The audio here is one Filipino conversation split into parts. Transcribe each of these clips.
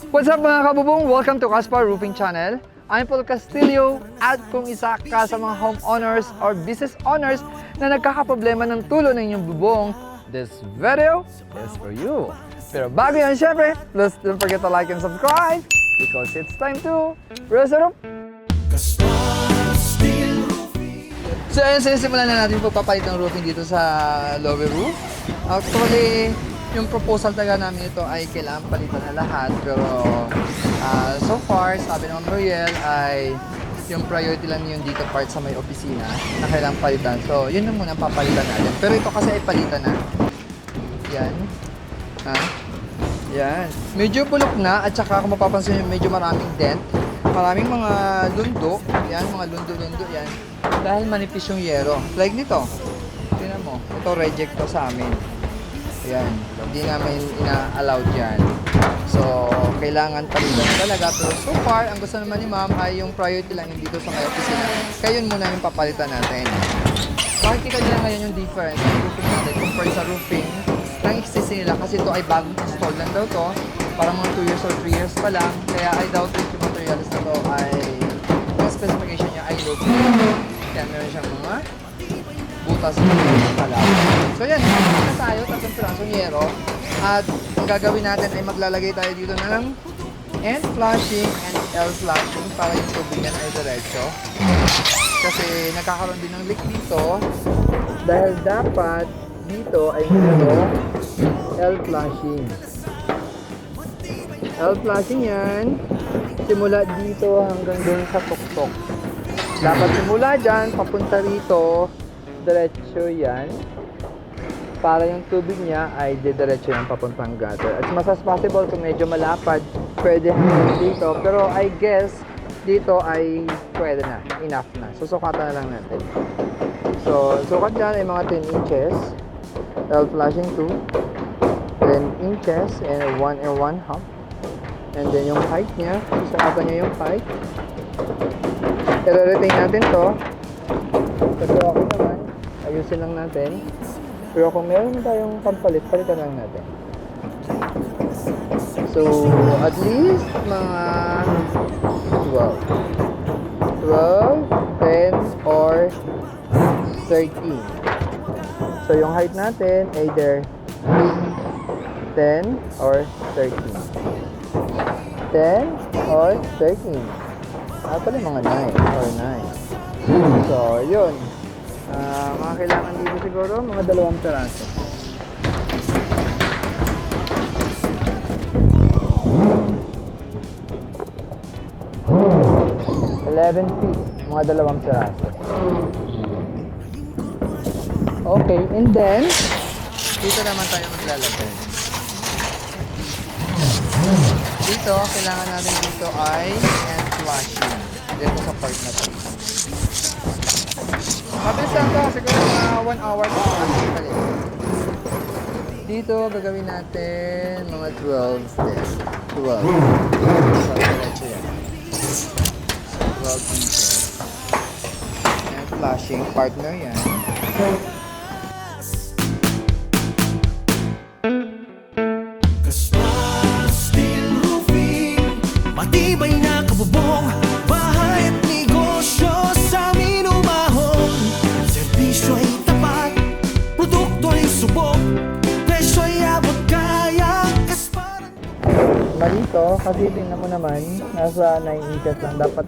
What's up mga kabubong? Welcome to Caspar Roofing Channel. I'm Paul Castillo at kung isa ka sa mga homeowners or business owners na nagkakaproblema ng tulo ng inyong bubong, this video is for you. Pero bago yan, syempre, please don't forget to like and subscribe because it's time to raise the roof. So ayun, sinisimulan na natin pagpapalit ng roofing dito sa lower roof. Actually, yung proposal talaga namin ito ay kailangan palitan na lahat. Pero so far, sabi ng Muriel ay yung priority lang yung dito part sa may opisina na kailangan palitan. So yun na muna papalitan natin. Pero ito kasi ay palitan na. Yan. Yan. Medyo bulok na at saka kung mapapansin nyo, medyo maraming dent. Maraming mga lundo. Yan, mga lundo-lundo yan. Dahil manipis yung yero. Like nito. Tingnan mo. Ito reject to sa amin. Yan. Hindi namin ina-allowed yan. So, kailangan palitan talaga. Pero so far, ang gusto naman ni ma'am ay yung priority lang yung dito sa may opisina. Kaya yun muna yung papalitan natin. Makikita nila ngayon yung difference ng roofing natin compared sa roofing ng XTC nila. Kasi ito ay bagong install lang daw to. Parang mga 2 years or 3 years pa lang. Kaya I doubt if yung materials na to ay yung specification niya ay low. Kaya meron siyang mga butas pala. So yan, na tayo, tatlong pirasong yero. At ang gagawin natin ay maglalagay tayo dito ng end flashing and L flashing para yung tubig yan ay diretso. Kasi nagkakaroon din ng leak dito dahil dapat dito ay meron L flashing. L flashing yan, simula dito hanggang dun sa tuktok. Dapat simula dyan, papunta rito, diretso yan. Para yung tubig niya ay didiretso yung papuntang gutter. At mas possible kung medyo malapad, pwede hanggang dito. Pero I guess, dito ay pwede na, enough na. Susukatan na lang natin. So, sukat dyan ay mga 10 inches. L flashing 2. 10 inches and 1 and 1/2. And then yung height niya, susukatan niya yung height. I-retain natin to. Kasi okay naman. Ayusin lang natin. Pero kung meron tayong pampalit, palitan lang natin. So, at least mga 12, 10, or 13. So, yung height natin, either 10 or 13. 10 or 13. Pala mga 9 or 9. So, yun. Mga kailangan dito siguro, mga 2 peraso. $11 mga 2 peraso. Okay, and then, dito naman tayo maglalagay. Dito, kailangan natin dito ay end flashing. Dito sa part na to. Mabilis lang ito, siguro mga 1 hour pa balik. Dito, gagawin natin mga 12 din. 12. So, diretso yan. 12 inches. And flashing partner yan. Matibay na kabubong, bahay at negosyo sa amin umahon. Serbisyo ay tapat, produkto ay subok, presyo ay abot kaya, Caspar. Mali to, kasi tingnan mo naman, nasa 9 inches lang. Dapat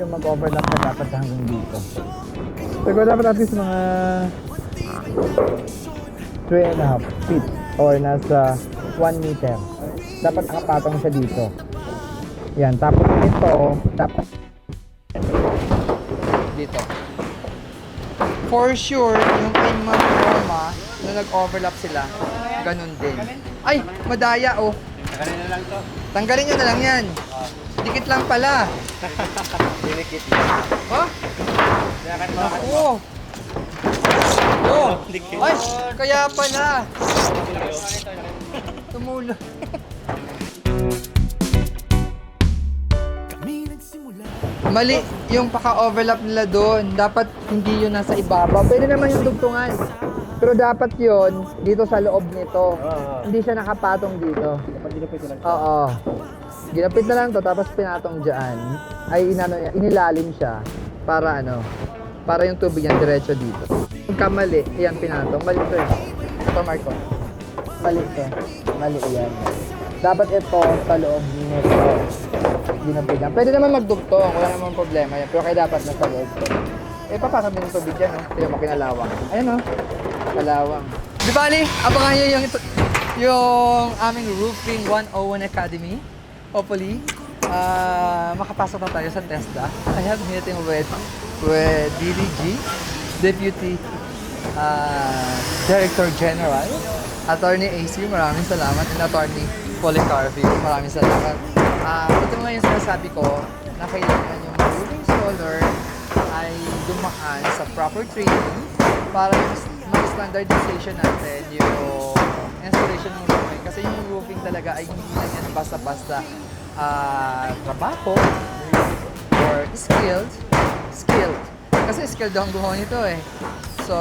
yung mag-overlap na dapat hanggang dito. Siguro dapat at least mga 3.5 feet or nasa 1 meter. Dapat nakapatong siya dito. Yan, tapos ito, dapat dito. For sure, yung in-month forma, na nag-overlap sila, ganun din. Ay, madaya oh. Tanggalin na lang to. Tanggalin nyo na lang yan. Dikit lang pala. Dinikit lang. Ha? Kailangan mo. Oo. Oh. Ay, kaya pala. Tumulo. Mali yung paka-overlap nila doon. Dapat hindi yun nasa ibaba. Pwede naman yung dugtungan. Pero dapat yun dito sa loob nito. Hindi siya nakapatong dito. Dapat dinupit ko lang. Oo. Ginapit na lang to tapos pinatong dyan. Ay inilalim siya para para yung tubig yan diretso dito. Pagka mali, yan pinatong. Mali ito eh. Ito Marco. Mali ito. Mali yan. Dapat ito sa loob nito. Ginapitan. Pwede naman magdugtong, wala namang problema yan. Pero kaya dapat nasa loob to. Papasok din yung tubig dyan, no? Tignan mo kinalawang. Ayan, no? Kalawang. Di bali, abangan nyo yung aming Roofing 101 Academy. Hopefully, makapasok na tayo sa TESDA. I have meeting with DDG, Deputy Director General, Attorney AC, maraming salamat, and Attorney Policarpio, maraming salamat. Ito nga yung sinasabi ko na kailangan yung roofing installer ay dumaan sa proper training para mag-standardization natin yung installation ng roofing. Kasi yung roofing talaga ay hindi lang yan basta-basta trabaho or skilled. Kasi skilled ang gumawa nito eh. So,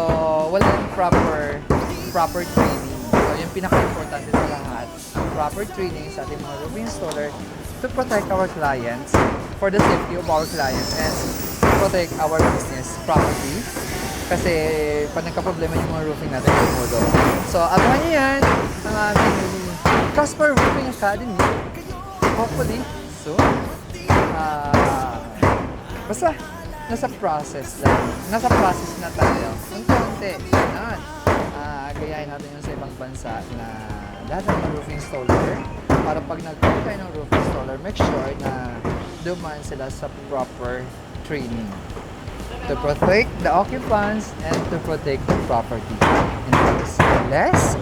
wala yung proper training. So, yung pinaka-importante sa lahat, proper training sa ating mga roofing installer to protect our clients, for the safety of our clients, and to protect our business property. Kasi pag nagka-problema yung mga roofing natin, tumulo. So, abangan nyo yan ang aming Casper Roofing Academy. Hopefully, soon. Basta, nasa process lang. Nasa process na tayo. Unti-unti. Ganun. Gayahin natin yung sa ibang bansa na lahat ng mga roofing installer para pag nag-call kayo ng roofing installer, make sure na dumaan sila sa proper training to protect the occupants and to protect the property. Let's see.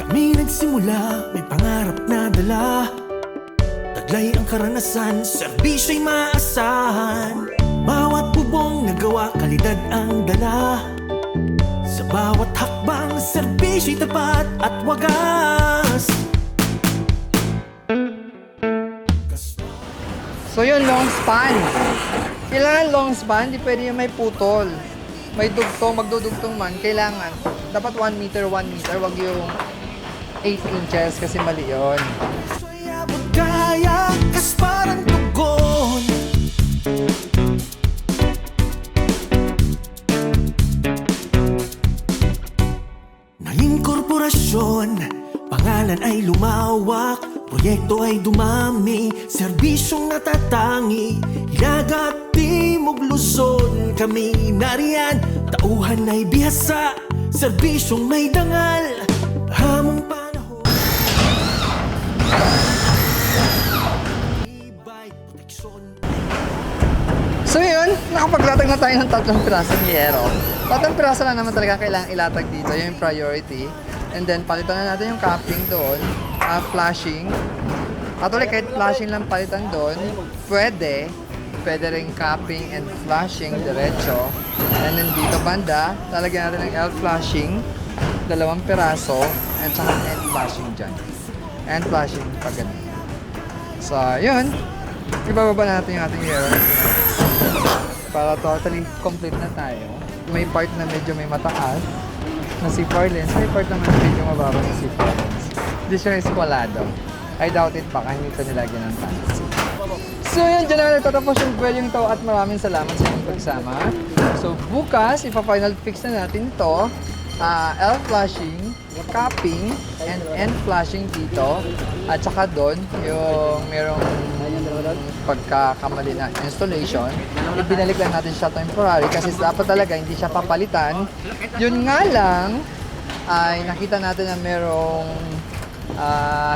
Kami nagsimula, may pangarap na dala. Taglay ang karanasan, serbisyo'y maasahan. Bawat bubong nagawa, kalidad ang dala. Sa bawat hakbang, serbisyo'y tapat at wagas. So yun, long span. Kailangan long span, di pwede yung may putol. May dugtong, magdudugtong man, kailangan. Dapat 1 meter, wag yung 8 inches kasi mali yun. Siya'y abot kaya, kas parang tugon. Naging korporasyon, pangalan ay lumawak, proyekto ay dumami, serbisyong natatangi, Hilaga at Timog Luzon, kami nariyan, tauhan ay bihasa, serbisyong may dangal, hamong panahon. Iba'y proteksyon. So yun, nakapaglatag na tayo ng 3 pirasong yero. 3 piraso lang naman talaga kailangan ilatag dito, yun yung priority. And then palitan na natin yung capping doon, flashing. Actually kahit flashing lang palitan doon, pwede ring capping and flashing diretso. And then dito banda, lalagyan natin ng L flashing, 2 piraso, and saka end flashing dyan. End flashing pag ganun. So yun, ibababa natin yung ating yero para totally complete na tayo. May part na medyo may mataas na C4 lens, may part naman na medyo mababa na C4 lens. Hindi siya eskwalado. I doubt it, baka hindi ito nilagyan ng fancy. So yun, dyan na nagtatapos yung dwelling to at maraming salamat sa inyong pagsama. So bukas, ipa-final fix na natin to. L flashing, capping, and end flashing dito. At saka doon, yung merong pagkakamali na installation, ibinalik lang natin siya temporary kasi dapat talaga hindi siya papalitan. Yun nga lang, ay nakita natin na merong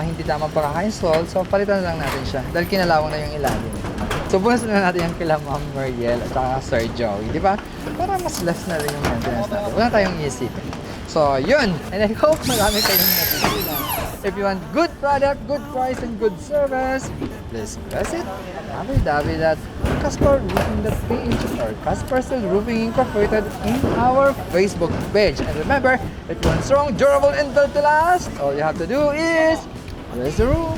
hindi tama pagkaka-install, so palitan na lang natin siya dahil kinalawang na yung ilalim. So bukas na natin yung kila Ma'am Mariel at saka Sir Joey, di ba? Para mas less na rin yung maintenance natin. Wala tayong iisipin. So yun, and I hope marami kayong natutunan. If you want good product, good price, and good service, please press it www.casperroofing.ph or Casper Steel Roofing Incorporated in our Facebook page. And remember, if you want strong, durable, and built to last, all you have to do is raise the roof.